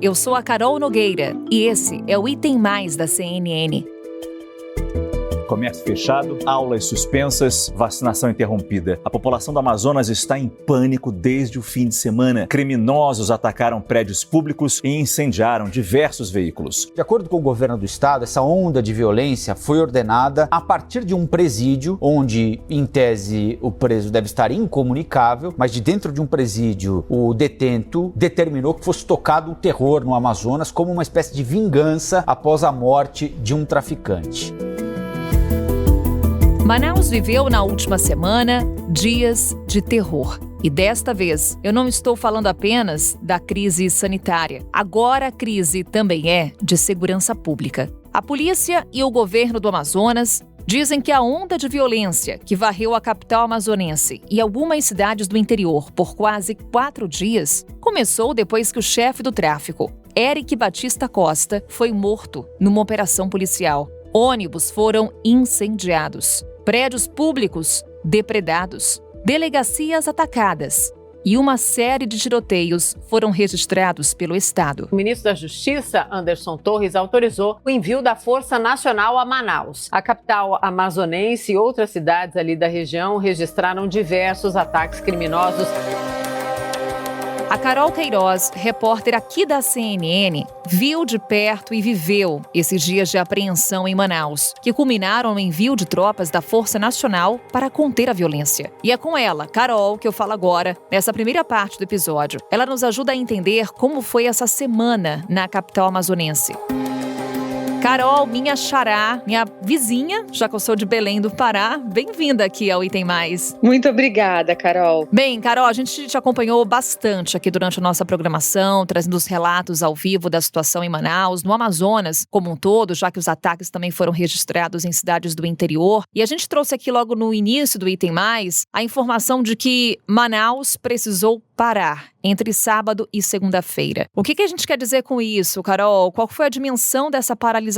eu sou a Carol Nogueira e esse é o Item Mais da CNN. Comércio fechado, aulas suspensas, vacinação interrompida. A população do Amazonas está em pânico desde o fim de semana. Criminosos atacaram prédios públicos e incendiaram diversos veículos. De acordo com o governo do estado, essa onda de violência foi ordenada a partir de um presídio, onde, em tese, o preso deve estar incomunicável, mas de dentro de um presídio, o detento determinou que fosse tocado o terror no Amazonas como uma espécie de vingança após a morte de um traficante. Manaus viveu na última semana dias de terror. E desta vez, eu não estou falando apenas da crise sanitária. Agora a crise também é de segurança pública. A polícia e o governo do Amazonas dizem que a onda de violência que varreu a capital amazonense e algumas cidades do interior por quase 4 dias começou depois que o chefe do tráfico, Eric Batista Costa, foi morto numa operação policial. Ônibus foram incendiados. Prédios públicos depredados, delegacias atacadas e uma série de tiroteios foram registrados pelo Estado. O ministro da Justiça, Anderson Torres, autorizou o envio da Força Nacional a Manaus. A capital amazonense e outras cidades ali da região registraram diversos ataques criminosos. A Carol Queiroz, repórter aqui da CNN, viu de perto e viveu esses dias de apreensão em Manaus, que culminaram no envio de tropas da Força Nacional para conter a violência. E é com ela, Carol, que eu falo agora, nessa primeira parte do episódio. Ela nos ajuda a entender como foi essa semana na capital amazonense. Carol, minha xará, minha vizinha, já que eu sou de Belém do Pará, bem-vinda aqui ao Item Mais. Muito obrigada, Carol. Bem, Carol, a gente te acompanhou bastante aqui durante a nossa programação, trazendo os relatos ao vivo da situação em Manaus, no Amazonas como um todo, já que os ataques também foram registrados em cidades do interior. E a gente trouxe aqui logo no início do Item Mais a informação de que Manaus precisou parar entre sábado e segunda-feira. O que a gente quer dizer com isso, Carol? Qual foi a dimensão dessa paralisação?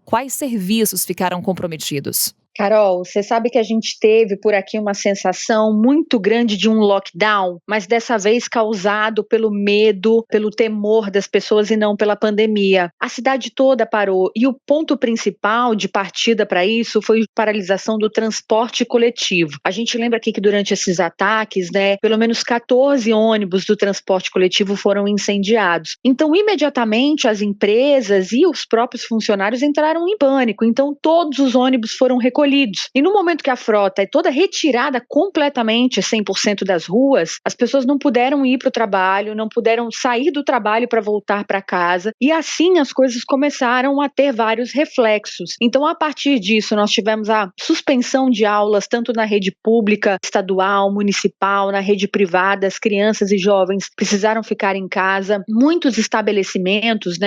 Quais serviços ficaram comprometidos? Carol, você sabe que a gente teve por aqui uma sensação muito grande de um lockdown, mas dessa vez causado pelo medo, pelo temor das pessoas e não pela pandemia. A cidade toda parou e o ponto principal de partida para isso foi a paralisação do transporte coletivo. A gente lembra aqui que durante esses ataques, pelo menos 14 ônibus do transporte coletivo foram incendiados. Então, imediatamente as empresas e os próprios funcionários entraram em pânico. Então, todos os ônibus foram recolhidos. E no momento que a frota é toda retirada completamente, 100% das ruas, as pessoas não puderam ir para o trabalho, não puderam sair do trabalho para voltar para casa, e assim as coisas começaram a ter vários reflexos. Então, a partir disso, nós tivemos a suspensão de aulas, tanto na rede pública, estadual, municipal, na rede privada, as crianças e jovens precisaram ficar em casa. Muitos estabelecimentos,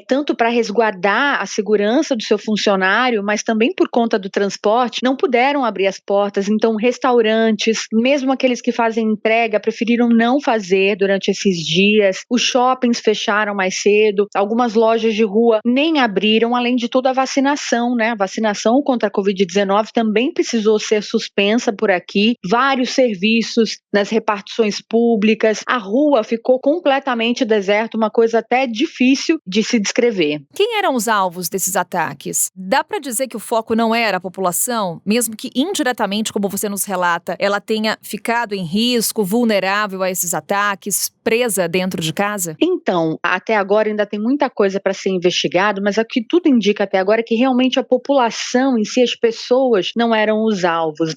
tanto para resguardar a segurança do seu funcionário, mas também por conta do transporte, não puderam abrir as portas. Então, restaurantes, mesmo aqueles que fazem entrega, preferiram não fazer durante esses dias. Os shoppings fecharam mais cedo, algumas lojas de rua nem abriram, além de toda a vacinação, A vacinação contra a Covid-19 também precisou ser suspensa por aqui. Vários serviços nas repartições públicas, a rua ficou completamente deserta, uma coisa até difícil de se descrever. Quem eram os alvos desses ataques? Dá para dizer que o foco não era a população, mesmo que indiretamente, como você nos relata, ela tenha ficado em risco, vulnerável a esses ataques, presa dentro de casa? Então, até agora ainda tem muita coisa para ser investigado, mas o que tudo indica até agora é que realmente a população em si, as pessoas, não eram os alvos,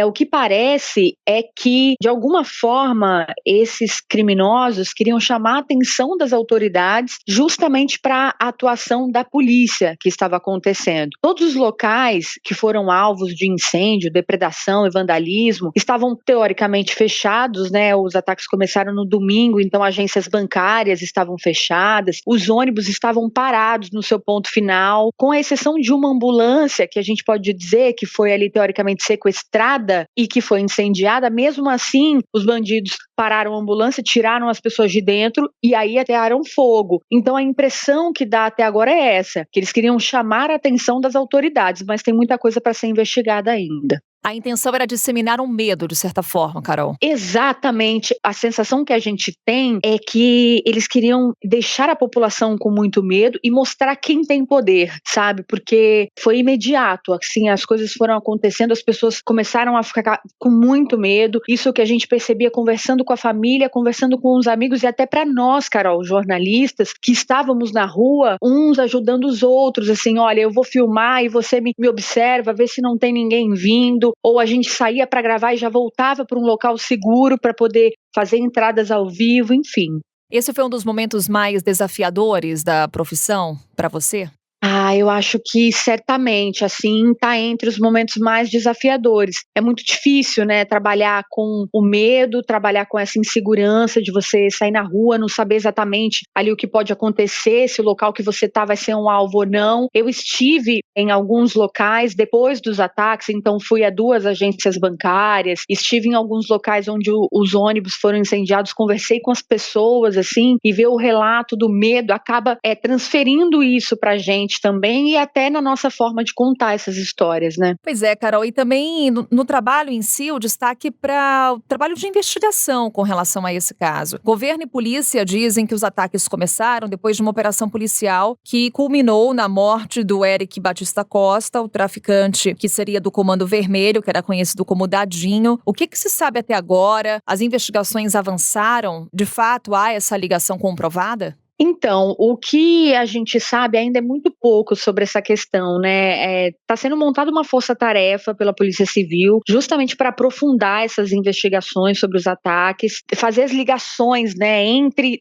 O que parece é que, de alguma forma, esses criminosos queriam chamar a atenção das autoridades justamente para a atuação da polícia que estava acontecendo. Todos os locais que foram alvos de incêndio, depredação e vandalismo estavam teoricamente fechados, Os ataques começaram no domingo, então agências bancárias estavam fechadas, os ônibus estavam parados no seu ponto final, com a exceção de uma ambulância que a gente pode dizer que foi ali teoricamente sequestrada e que foi incendiada. Mesmo assim, os bandidos pararam a ambulância, tiraram as pessoas de dentro e aí atearam fogo. Então a impressão que dá até agora é essa, que eles queriam chamar a atenção das autoridades, mas tem muita coisa para ser investigada ainda. A intenção era disseminar um medo, de certa forma, Carol. Exatamente. A sensação que a gente tem é que eles queriam deixar a população com muito medo e mostrar quem tem poder, sabe? Porque foi imediato, assim, as coisas foram acontecendo, as pessoas começaram a ficar com muito medo. Isso que a gente percebia conversando com a família, conversando com os amigos e até para nós, Carol, jornalistas, que estávamos na rua, uns ajudando os outros, assim, olha, eu vou filmar e você me observa, vê se não tem ninguém vindo. Ou a gente saía para gravar e já voltava para um local seguro para poder fazer entradas ao vivo, enfim. Esse foi um dos momentos mais desafiadores da profissão para você? Eu acho que certamente, assim, está entre os momentos mais desafiadores. É muito difícil, né, trabalhar com o medo, trabalhar com essa insegurança de você sair na rua, não saber exatamente ali o que pode acontecer, se o local que você está vai ser um alvo ou não. Eu estive em alguns locais depois dos ataques, então fui a 2 agências bancárias, estive em alguns locais onde os ônibus foram incendiados, conversei com as pessoas, assim, e ver o relato do medo acaba transferindo isso pra gente também e até na nossa forma de contar essas histórias, né? Pois é, Carol, e também no trabalho em si, o destaque para o trabalho de investigação com relação a esse caso. Governo e polícia dizem que os ataques começaram depois de uma operação policial que culminou na morte do Eric Batista Costa, o traficante que seria do Comando Vermelho, que era conhecido como Dadinho. O que se sabe até agora? As investigações avançaram? De fato, há essa ligação comprovada? Então, o que a gente sabe ainda é muito pouco sobre essa questão, né? Está sendo montada uma força-tarefa pela Polícia Civil, justamente para aprofundar essas investigações sobre os ataques, fazer as ligações, né,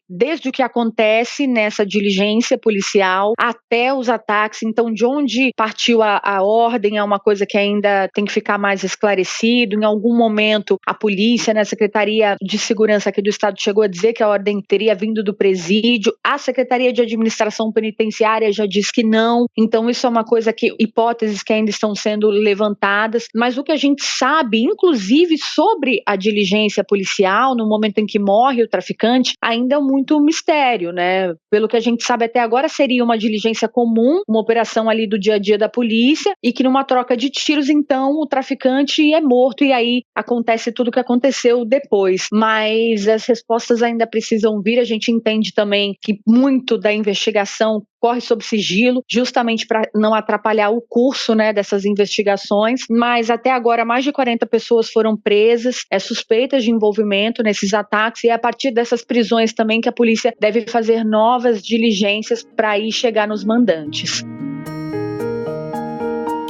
desde o que acontece nessa diligência policial até os ataques. Então, de onde partiu a ordem é uma coisa que ainda tem que ficar mais esclarecido. Em algum momento, a polícia, né, a Secretaria de Segurança aqui do Estado chegou a dizer que a ordem teria vindo do presídio. A Secretaria de Administração Penitenciária já diz que não, então isso é uma coisa hipóteses que ainda estão sendo levantadas, mas o que a gente sabe, inclusive sobre a diligência policial, no momento em que morre o traficante, ainda é muito mistério, né? Pelo que a gente sabe até agora, seria uma diligência comum, uma operação ali do dia a dia da polícia, e que numa troca de tiros, então, o traficante é morto e aí acontece tudo o que aconteceu depois. Mas as respostas ainda precisam vir, a gente entende também que muito da investigação corre sob sigilo, justamente para não atrapalhar o curso, né, dessas investigações, mas até agora mais de 40 pessoas foram presas, suspeitas de envolvimento nesses ataques, e é a partir dessas prisões também que a polícia deve fazer novas diligências para aí chegar nos mandantes.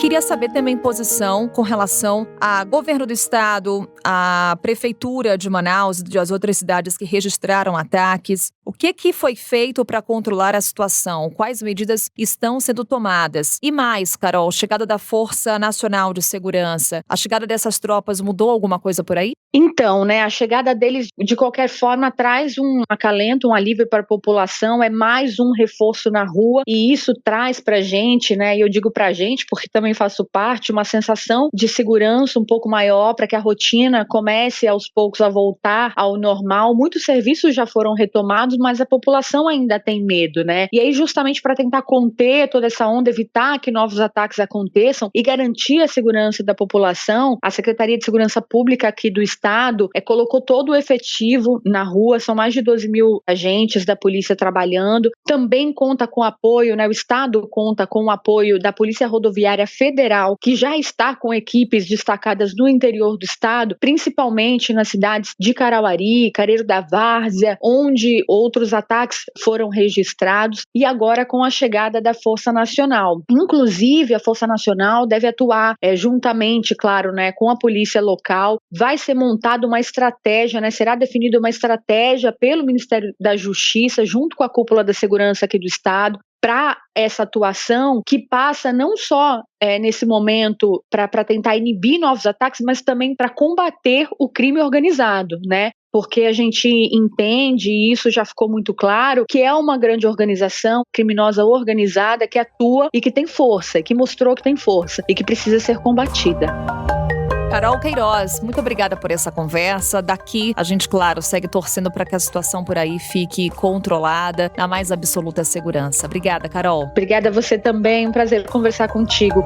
Queria saber também posição com relação ao governo do estado, à prefeitura de Manaus e das outras cidades que registraram ataques. O que foi feito para controlar a situação? Quais medidas estão sendo tomadas? E mais, Carol, chegada da Força Nacional de Segurança, a chegada dessas tropas mudou alguma coisa por aí? Então, né, a chegada deles, de qualquer forma, traz um acalento, um alívio para a população, é mais um reforço na rua, e isso traz para a gente, né, e eu digo para a gente porque também faço parte, uma sensação de segurança um pouco maior para que a rotina comece aos poucos a voltar ao normal. Muitos serviços já foram retomados, mas a população ainda tem medo, né? E aí, justamente para tentar conter toda essa onda, evitar que novos ataques aconteçam e garantir a segurança da população, a Secretaria de Segurança Pública aqui do Estado colocou todo o efetivo na rua, são mais de 12 mil agentes da polícia trabalhando, também conta com apoio, né? O Estado conta com o apoio da Polícia Rodoviária Federal, que já está com equipes destacadas no interior do Estado, principalmente nas cidades de Carauari, Careiro da Várzea, onde outros ataques foram registrados, e agora com a chegada da Força Nacional. Inclusive, a Força Nacional deve atuar juntamente, claro, né, com a polícia local. Vai ser montada uma estratégia, né, será definida uma estratégia pelo Ministério da Justiça, junto com a cúpula da segurança aqui do Estado, para essa atuação que passa não só nesse momento para tentar inibir novos ataques, mas também para combater o crime organizado, né? Porque a gente entende, e isso já ficou muito claro, que é uma grande organização criminosa organizada que atua e que tem força, que mostrou que tem força e que precisa ser combatida. Carol Queiroz, muito obrigada por essa conversa. Daqui, a gente, claro, segue torcendo para que a situação por aí fique controlada, na mais absoluta segurança. Obrigada, Carol. Obrigada a você também, um prazer conversar contigo.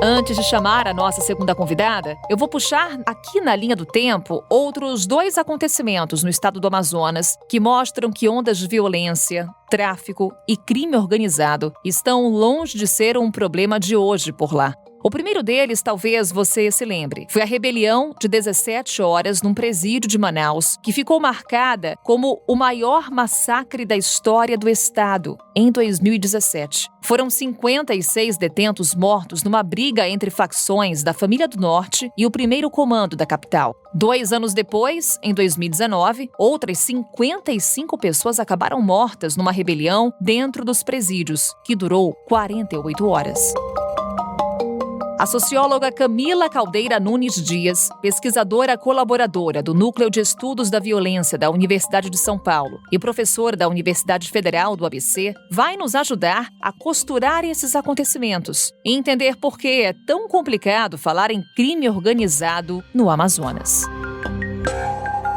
Antes de chamar a nossa segunda convidada, eu vou puxar aqui na linha do tempo outros 2 acontecimentos no estado do Amazonas que mostram que ondas de violência, tráfico e crime organizado estão longe de ser um problema de hoje por lá. O primeiro deles, talvez você se lembre, foi a rebelião de 17 horas num presídio de Manaus, que ficou marcada como o maior massacre da história do estado, em 2017. Foram 56 detentos mortos numa briga entre facções da Família do Norte e o primeiro comando da capital. 2 anos depois, em 2019, outras 55 pessoas acabaram mortas numa rebelião dentro dos presídios, que durou 48 horas. A socióloga Camila Caldeira Nunes Dias, pesquisadora colaboradora do Núcleo de Estudos da Violência da Universidade de São Paulo e professora da Universidade Federal do ABC, vai nos ajudar a costurar esses acontecimentos e entender por que é tão complicado falar em crime organizado no Amazonas.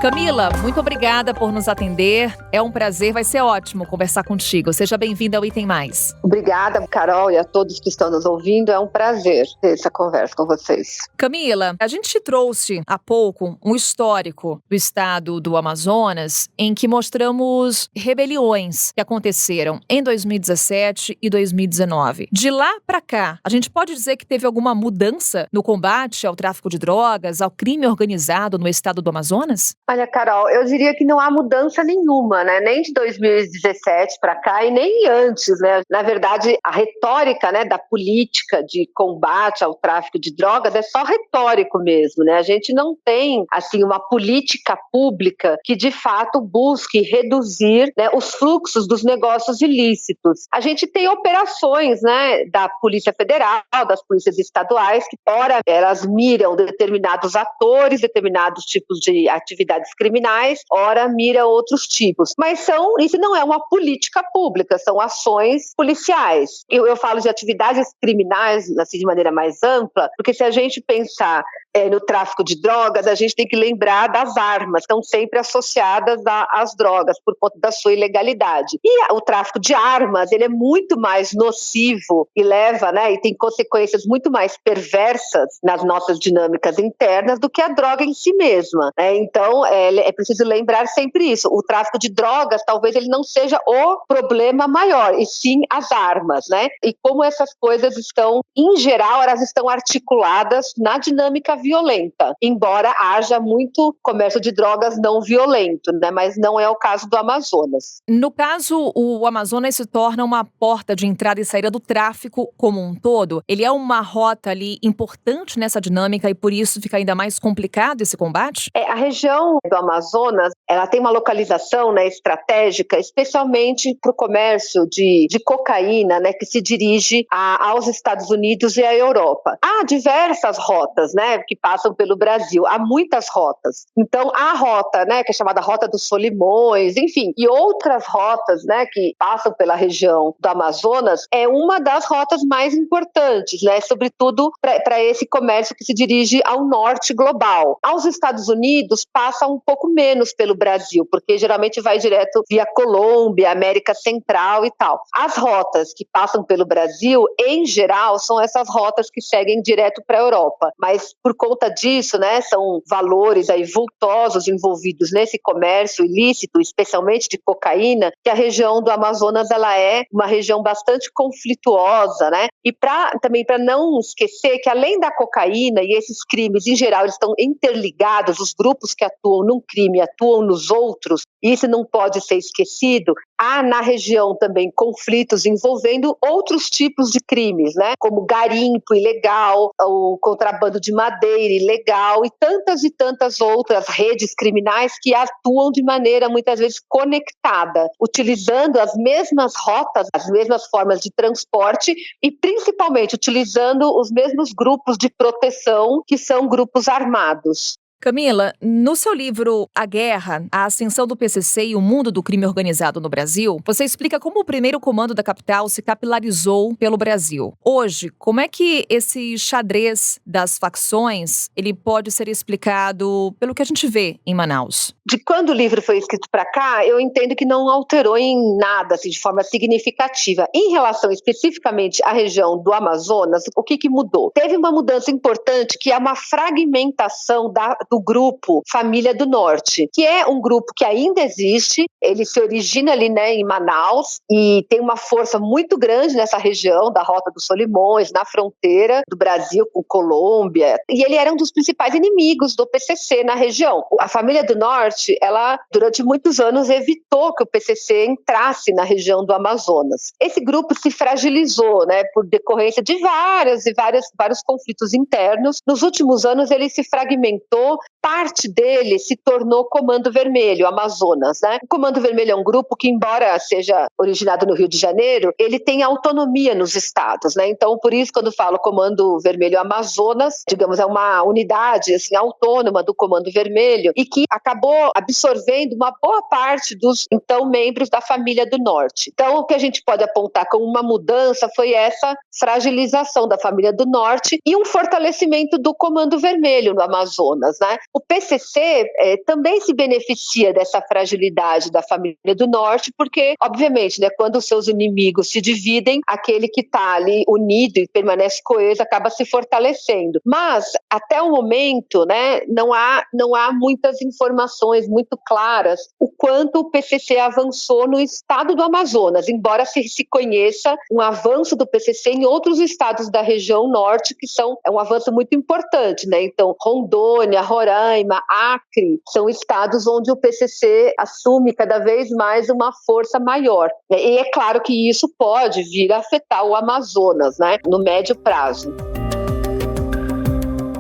Camila, muito obrigada por nos atender. É um prazer, vai ser ótimo conversar contigo. Seja bem-vinda ao Item Mais. Obrigada, Carol, e a todos que estão nos ouvindo. É um prazer ter essa conversa com vocês. Camila, a gente trouxe há pouco um histórico do estado do Amazonas em que mostramos rebeliões que aconteceram em 2017 e 2019. De lá para cá, a gente pode dizer que teve alguma mudança no combate ao tráfico de drogas, ao crime organizado no estado do Amazonas? Olha, Carol, eu diria que não há mudança nenhuma, né? Nem de 2017 para cá e nem antes, né? Na verdade, a retórica, né, da política de combate ao tráfico de drogas é só retórico mesmo, né? A gente não tem, assim, uma política pública que, de fato, busque reduzir, né, os fluxos dos negócios ilícitos. A gente tem operações, né, da Polícia Federal, das polícias estaduais, que, ora, elas miram determinados atores, determinados tipos de atividades criminais, ora mira outros tipos. Mas isso não é uma política pública, são ações policiais. Eu falo de atividades criminais, assim, de maneira mais ampla, porque se a gente pensar no tráfico de drogas, a gente tem que lembrar das armas, que estão sempre associadas às drogas, por conta da sua ilegalidade. E o tráfico de armas, ele é muito mais nocivo e leva, né, e tem consequências muito mais perversas nas nossas dinâmicas internas do que a droga em si mesma, né? Então, é preciso lembrar sempre isso. O tráfico de drogas, talvez ele não seja o problema maior, e sim as armas, né? E como essas coisas estão, em geral, elas estão articuladas na dinâmica violenta, embora haja muito comércio de drogas não violento, né? Mas não é o caso do Amazonas. No caso, o Amazonas se torna uma porta de entrada e saída do tráfico como um todo. Ele é uma rota ali importante nessa dinâmica e por isso fica ainda mais complicado esse combate? A região do Amazonas, ela tem uma localização, né, estratégica, especialmente para o comércio de cocaína, né, que se dirige aos Estados Unidos e à Europa. Há diversas rotas, né, que passam pelo Brasil. Há muitas rotas. Então, a rota, né, que é chamada Rota dos Solimões, enfim, e outras rotas, né, que passam pela região do Amazonas, é uma das rotas mais importantes, né, sobretudo para esse comércio que se dirige ao norte global. Aos Estados Unidos, passa um pouco menos pelo Brasil, porque geralmente vai direto via Colômbia, América Central e tal. As rotas que passam pelo Brasil, em geral, são essas rotas que seguem direto para a Europa. Mas, por conta disso, né, são valores aí vultosos envolvidos nesse comércio ilícito, especialmente de cocaína, que a região do Amazonas ela é uma região bastante conflituosa, né? E também para não esquecer que além da cocaína e esses crimes em geral eles estão interligados, os grupos que atuam num crime atuam nos outros, e isso não pode ser esquecido. Há na região também conflitos envolvendo outros tipos de crimes, né? Como garimpo ilegal, o contrabando de madeira ilegal e tantas outras redes criminais que atuam de maneira muitas vezes conectada, utilizando as mesmas rotas, as mesmas formas de transporte e principalmente utilizando os mesmos grupos de proteção que são grupos armados. Camila, no seu livro A Guerra, a Ascensão do PCC e o Mundo do Crime Organizado no Brasil, você explica como o primeiro comando da capital se capilarizou pelo Brasil. Hoje, como é que esse xadrez das facções ele pode ser explicado pelo que a gente vê em Manaus? De quando o livro foi escrito para cá, eu entendo que não alterou em nada, assim, de forma significativa. Em relação especificamente à região do Amazonas, o que mudou? Teve uma mudança importante, que é uma fragmentação do grupo Família do Norte, que é um grupo que ainda existe, ele se origina ali, né, em Manaus, e tem uma força muito grande nessa região da Rota dos Solimões, na fronteira do Brasil com Colômbia, e ele era um dos principais inimigos do PCC na região. A Família do Norte, ela durante muitos anos evitou que o PCC entrasse na região do Amazonas. Esse grupo se fragilizou, né, por decorrência de vários conflitos internos. Nos últimos anos ele se fragmentou, parte dele se tornou Comando Vermelho, Amazonas, né? O Comando Vermelho é um grupo que, embora seja originado no Rio de Janeiro, ele tem autonomia nos estados, né? Então, por isso, quando falo Comando Vermelho Amazonas, digamos, é uma unidade assim, autônoma do Comando Vermelho e que acabou absorvendo uma boa parte dos, então, membros da Família do Norte. Então, o que a gente pode apontar como uma mudança foi essa fragilização da Família do Norte e um fortalecimento do Comando Vermelho no Amazonas, né? O PCC também se beneficia dessa fragilidade da Família do Norte, porque, obviamente, né, quando os seus inimigos se dividem, aquele que está ali unido e permanece coeso acaba se fortalecendo. Mas, até o momento, né, não há muitas informações muito claras o quanto o PCC avançou no estado do Amazonas, embora se conheça um avanço do PCC em outros estados da região norte, que é um avanço muito importante, né? Então, Rondônia, Roraima, Acre, são estados onde o PCC assume cada vez mais uma força maior. E é claro que isso pode vir a afetar o Amazonas, né, no médio prazo.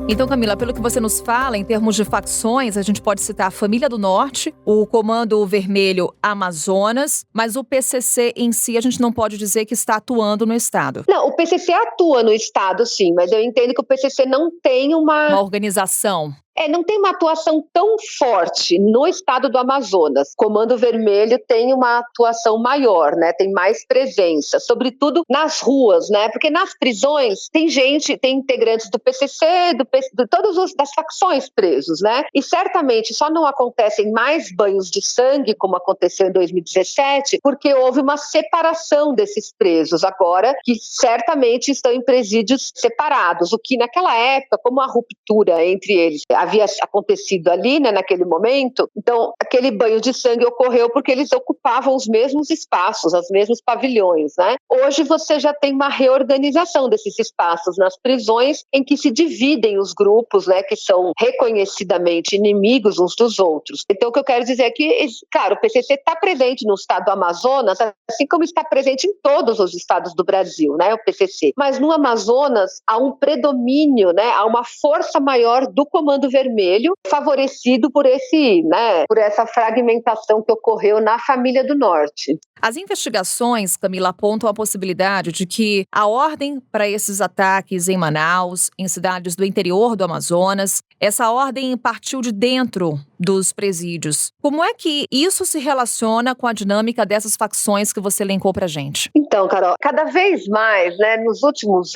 Então, Camila, pelo que você nos fala, em termos de facções, a gente pode citar a Família do Norte, o Comando Vermelho Amazonas, mas o PCC em si a gente não pode dizer que está atuando no estado. Não, o PCC atua no estado, sim, mas eu entendo que o PCC não tem uma organização. Não tem uma atuação tão forte no estado do Amazonas. Comando Vermelho tem uma atuação maior, né? Tem mais presença, sobretudo nas ruas, né? Porque nas prisões tem integrantes do PCC, de todas das facções presos, né? E certamente só não acontecem mais banhos de sangue, como aconteceu em 2017, porque houve uma separação desses presos agora, que certamente estão em presídios separados, o que naquela época, como a ruptura entre eles havia acontecido ali, né, naquele momento, então aquele banho de sangue ocorreu porque eles ocupavam os mesmos espaços, os mesmos pavilhões, né? Hoje você já tem uma reorganização desses espaços nas prisões em que se dividem os grupos, né, que são reconhecidamente inimigos uns dos outros. Então o que eu quero dizer é que, claro, o PCC está presente no estado do Amazonas, assim como está presente em todos os estados do Brasil, né, o PCC. Mas no Amazonas há um predomínio, né, há uma força maior do Comando Vermelho, favorecido por essa fragmentação que ocorreu na Família do Norte. As investigações, Camila, apontam a possibilidade de que a ordem para esses ataques em Manaus, em cidades do interior do Amazonas, essa ordem partiu de dentro dos presídios. Como é que isso se relaciona com a dinâmica dessas facções que você elencou pra gente? Então, Carol, cada vez mais, né, nos últimos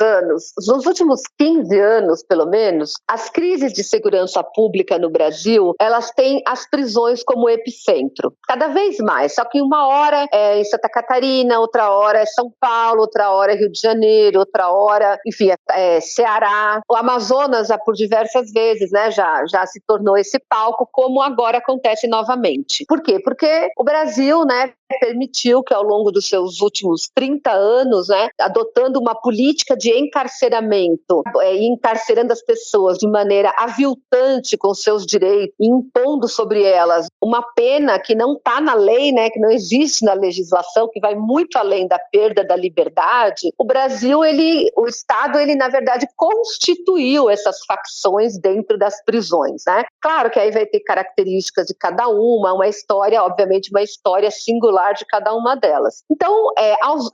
15 anos, pelo menos, as crises de segurança pública no Brasil, elas têm as prisões como epicentro. Cada vez mais, só que uma hora é em Santa Catarina, outra hora é São Paulo, outra hora é Rio de Janeiro, outra hora, enfim, é Ceará. O Amazonas, já por diversas vezes, né, já se tornou esse palco, como agora acontece novamente. Por quê? Porque o Brasil, né, permitiu que ao longo dos seus últimos 30 anos, né, adotando uma política de encarceramento, encarcerando as pessoas de maneira aviltante com seus direitos, impondo sobre elas uma pena que não está na lei, né, que não existe na legislação, que vai muito além da perda da liberdade. O Brasil, o Estado, na verdade, constituiu essas facções dentro das prisões, né? Claro que aí vai ter características de cada uma história, obviamente, uma história singular de cada uma delas. Então,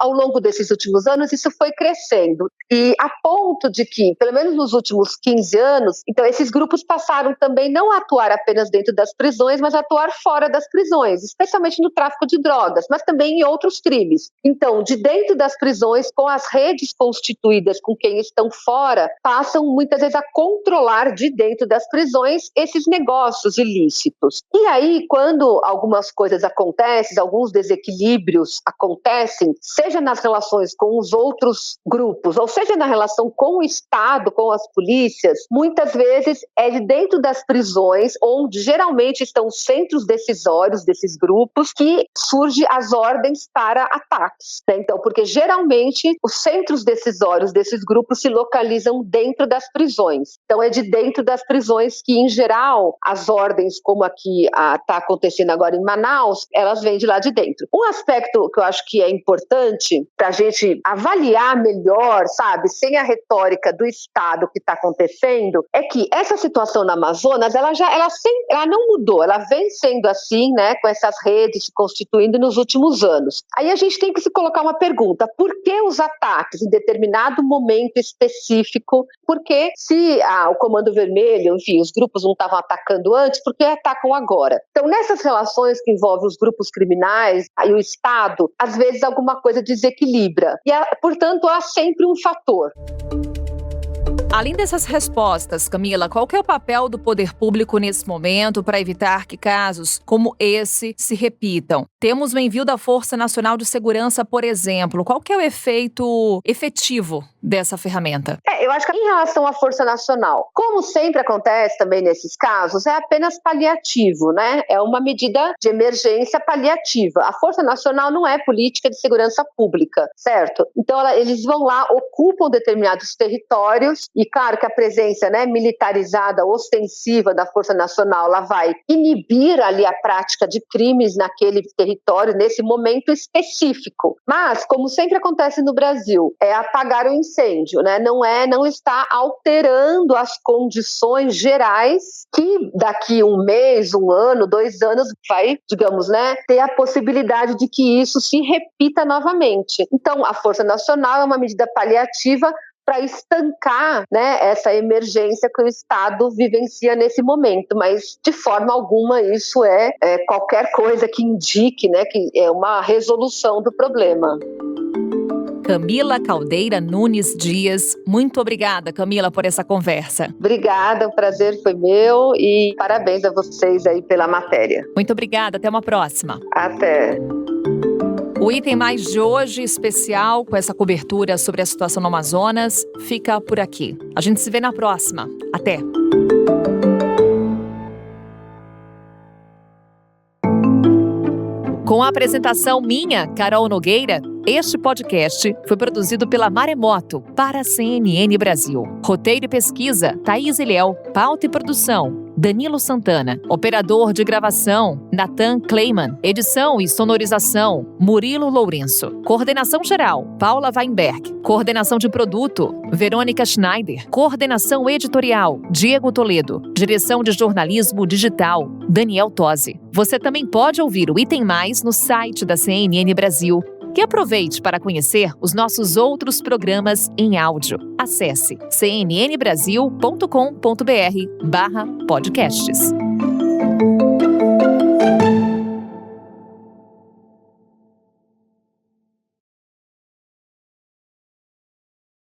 ao longo desses últimos anos, isso foi crescendo. E a ponto de que, pelo menos nos últimos 15 anos, então esses grupos passaram também não a atuar apenas dentro das prisões, mas a atuar fora das prisões, especialmente no tráfico de drogas, mas também em outros crimes. Então, de dentro das prisões, com as redes constituídas com quem estão fora, passam muitas vezes a controlar de dentro das prisões esses negócios ilícitos. E aí, quando algumas coisas acontecem, alguns desequilíbrios acontecem, seja nas relações com os outros grupos, ou seja na relação com o Estado, com as polícias, muitas vezes é de dentro das prisões, onde geralmente estão os centros decisórios desses grupos, que surgem as ordens para ataques, né? Então, porque geralmente os centros decisórios desses grupos se localizam dentro das prisões. Então, é de dentro das prisões que, em geral, as ordens, como aqui está acontecendo agora em Manaus, elas vêm de lá de dentro. Um aspecto que eu acho que é importante para a gente avaliar melhor, sabe, sem a retórica do Estado que está acontecendo, é que essa situação na Amazonas, ela não mudou, ela vem sendo assim, né, com essas redes se constituindo nos últimos anos. Aí a gente tem que se colocar uma pergunta: por que os ataques em determinado momento específico? Porque se o Comando Vermelho, enfim, os grupos não estavam atacando antes, por que atacam agora? Então, nessas relações que envolvem os grupos criminais e o Estado, às vezes alguma coisa desequilibra. E, portanto, há sempre um fator. Além dessas respostas, Camila, qual que é o papel do poder público nesse momento para evitar que casos como esse se repitam? Temos o envio da Força Nacional de Segurança, por exemplo. Qual que é o efeito efetivo dessa ferramenta? Eu acho que em relação à Força Nacional, como sempre acontece também nesses casos, é apenas paliativo, né? É uma medida de emergência paliativa. A Força Nacional não é política de segurança pública, certo? Então eles vão lá, ocupam determinados territórios. E claro que a presença, né, militarizada, ostensiva da Força Nacional, ela vai inibir ali a prática de crimes naquele território, nesse momento específico. Mas, como sempre acontece no Brasil, é apagar o incêndio, né? Não está alterando as condições gerais que daqui um mês, um ano, 2 anos vai, digamos, né, ter a possibilidade de que isso se repita novamente. Então, a Força Nacional é uma medida paliativa para estancar, né, essa emergência que o Estado vivencia nesse momento, mas de forma alguma isso é qualquer coisa que indique, né, que é uma resolução do problema. Camila Caldeira Nunes Dias, muito obrigada, Camila, por essa conversa. Obrigada, o prazer foi meu e parabéns a vocês aí pela matéria. Muito obrigada, até uma próxima. Até. O Item Mais de hoje, especial, com essa cobertura sobre a situação no Amazonas, fica por aqui. A gente se vê na próxima. Até! Com a apresentação minha, Carol Nogueira, este podcast foi produzido pela Maremoto para a CNN Brasil. Roteiro e pesquisa, Thaís Ilhéu. Pauta e produção, Danilo Santana. Operador de gravação, Nathan Kleiman. Edição e sonorização, Murilo Lourenço. Coordenação geral, Paula Weinberg. Coordenação de produto, Verônica Schneider. Coordenação editorial, Diego Toledo. Direção de jornalismo digital, Daniel Tosi. Você também pode ouvir o Item Mais no site da CNN Brasil. E aproveite para conhecer os nossos outros programas em áudio. Acesse cnnbrasil.com.br/podcasts.